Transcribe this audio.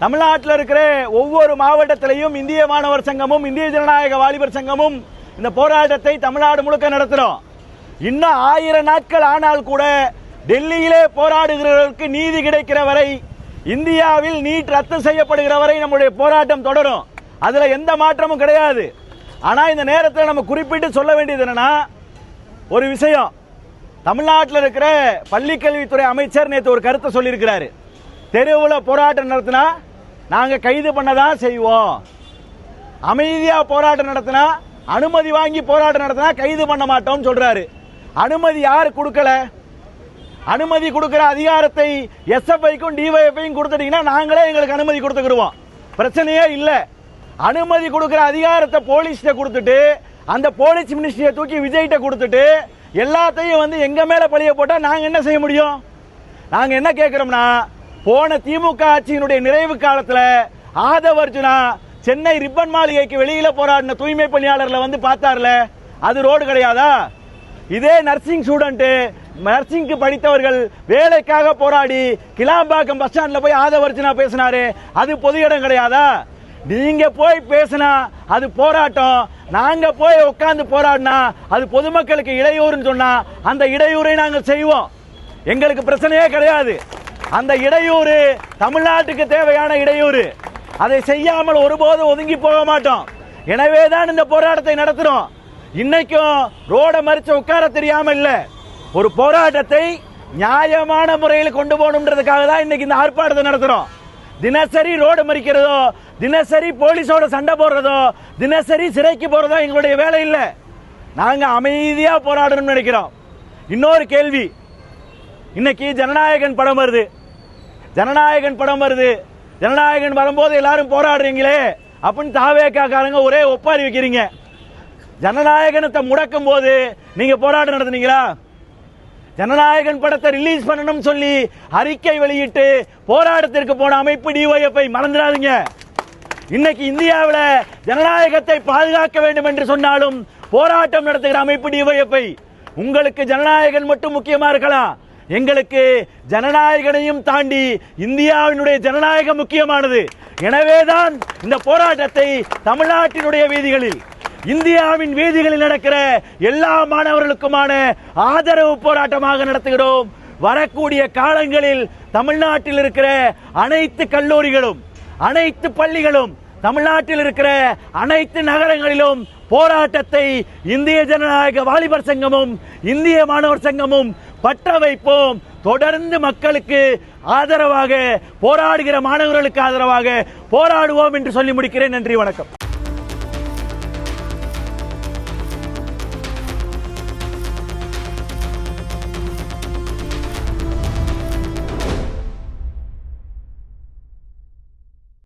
தமிழ்நாட்டில் இருக்கிற ஒவ்வொரு மாவட்டத்திலையும் இந்திய மாணவர் சங்கமும் இந்திய ஜனநாயக வாலிபர் சங்கமும் இந்த போராட்டத்தை தமிழ்நாடு முழுக்க நடத்துறோம். இன்னும் 1000 நாட்கள் ஆனால் கூட டெல்லியிலே போராடுகிறவர்களுக்கு நீதி கிடைக்கிற வரை, இந்தியாவில் நீட் ரத்து செய்யப்படுகிற வரை நம்முடைய போராட்டம் தொடரும். அதுல எந்த மாற்றமும் கிடையாது. ஆனா இந்த நேரத்தில் நம்ம குறிப்பிட்டு சொல்ல வேண்டியது என்னன்னா, ஒரு விஷயம், தமிழ்நாட்டில் இருக்கிற பள்ளிக்கல்வித்துறை அமைச்சர் நேற்று ஒரு கருத்தை சொல்லியிருக்கிறாரு. தெருவில் போராட்டம் நடத்தினா நாங்கள் கைது பண்ணதான் செய்வோம், அமைதியா போராட்டம் நடத்தினா, அனுமதி வாங்கி போராட்டம் நடத்தினா கைது பண்ண மாட்டோம் சொல்றாரு. அனுமதி யாரு கொடுக்கல? அனுமதி கொடுக்கிற அதிகாரத்தை எஸ்எஃப்ஐக்கும் டிவைஎஃப்ஐயும் கொடுத்துட்டீங்கன்னா நாங்களே எங்களுக்கு அனுமதி கொடுத்துக்கிடுவோம், பிரச்சனையே இல்லை. அனுமதி கொடுக்கிற அதிகாரத்தை போலீஸ்ட கொடுத்துட்டு, அந்த போலீஸ் மினிஸ்ட்ரியை தூக்கி விஜய்கிட்ட கொடுத்துட்டு எல்லாத்தையும் எங்க மேல பழிய போட்டா நாங்க என்ன செய்ய முடியும்? நாங்க என்ன கேட்கிறோம்னா, போன திமுக ஆட்சியினுடைய நிறைவு காலத்துல ஆதவ அர்ஜுனா சென்னை ரிப்பன் மாளிகைக்கு வெளியில போராடின தூய்மை பணியாளர்களை பார்த்தார்ல, அது ரோடு கிடையாதா? இதே நர்சிங் ஸ்டூடெண்ட், நர்சிங்க்கு படித்தவர்கள் வேலைக்காக போராடி கிளாம்பாக்கம் பஸ் ஸ்டாண்ட்ல போய் ஆதவ அர்ஜுனா பேசினாரு, அது பொது இடம் கிடையாதா? நீங்க போய் பேசினா அது போராட்டம், நாங்க போய் உட்கார்ந்து போராடினா அது பொதுமக்களுக்கு இடையூறுன்னு சொன்னா அந்த இடையூறை நாங்கள் செய்வோம், எங்களுக்கு பிரச்சனையே கிடையாது. அந்த இடையூறு தமிழ்நாட்டுக்கு தேவையான இடையூறு, அதை செய்யாமல் ஒருபோதும் ஒதுங்கி போக மாட்டோம். எனவேதான் இந்த போராட்டத்தை நடத்துறோம். இன்னைக்கும் ரோட மறிச்சு உட்கார தெரியாம இல்ல, ஒரு போராட்டத்தை நியாயமான முறையில் கொண்டு போகணும்ன்றதுக்காக தான் இன்னைக்கு இந்த ஆர்ப்பாட்டத்தை நடத்துறோம். தினசரி ரோடு மறிக்கிறதோ, தினசரி போலீஸோட சண்டை போடுறதோ, தினசரி சிறைக்கு போறதோ எங்களுடைய வேலை இல்லை. நாங்க அமைதியா போராடணும்னு நினைக்கிறோம். இன்னொரு கேள்வி, இன்னைக்கு ஜனநாயகன் படம் வருது, ஜனநாயகன் படம் வருது, ஜனநாயகன் வரும்போது எல்லாரும் போராடுறீங்களே அப்படின்னு தாவேக்காரங்க ஒரே ஒப்பாரி வைக்கிறீங்க. ஜனநாயகனத்தை முடக்கும் போது நீங்க போராட்டம் நடத்துனீங்களா? ஜனநாயகன் படத்தை ரிலீஸ் பண்ணணும் சொல்லி அறிக்கை வெளியிட்டு போராட்டத்திற்கு போன அமைப்பு டிஒய்எஃப்ஐ, மறந்துடாதீங்க. இன்னைக்கு இந்தியாவில் ஜனநாயகத்தை பாதுகாக்க வேண்டும் என்று சொன்னாலும் போராட்டம் நடத்துகிற அமைப்பு டிஒய்எஃப்ஐ. உங்களுக்கு ஜனநாயகன் மட்டும் முக்கியமா இருக்கலாம், எங்களுக்கு ஜனநாயகனையும் தாண்டி இந்தியாவினுடைய ஜனநாயகம் முக்கியமானது. எனவேதான் இந்த போராட்டத்தை தமிழ்நாட்டினுடைய வீதிகளில், இந்தியாவின் வீதிகளில் நடக்கிற எல்லா மாணவர்களுக்குமான ஆதரவு போராட்டமாக நடத்துகிறோம். வரக்கூடிய காலங்களில் தமிழ்நாட்டில் இருக்கிற அனைத்து கல்லூரிகளும், அனைத்து பள்ளிகளும், தமிழ்நாட்டில் இருக்கிற அனைத்து நகரங்களிலும் போராட்டத்தை இந்திய ஜனநாயக வாலிபர் சங்கமும் இந்திய மாணவர் சங்கமும் பற்ற வைப்போம். தொடர்ந்து மக்களுக்கு ஆதரவாக, போராடுகிற மாணவர்களுக்கு ஆதரவாக போராடுவோம் என்று சொல்லி முடிக்கிறேன். நன்றி, வணக்கம்.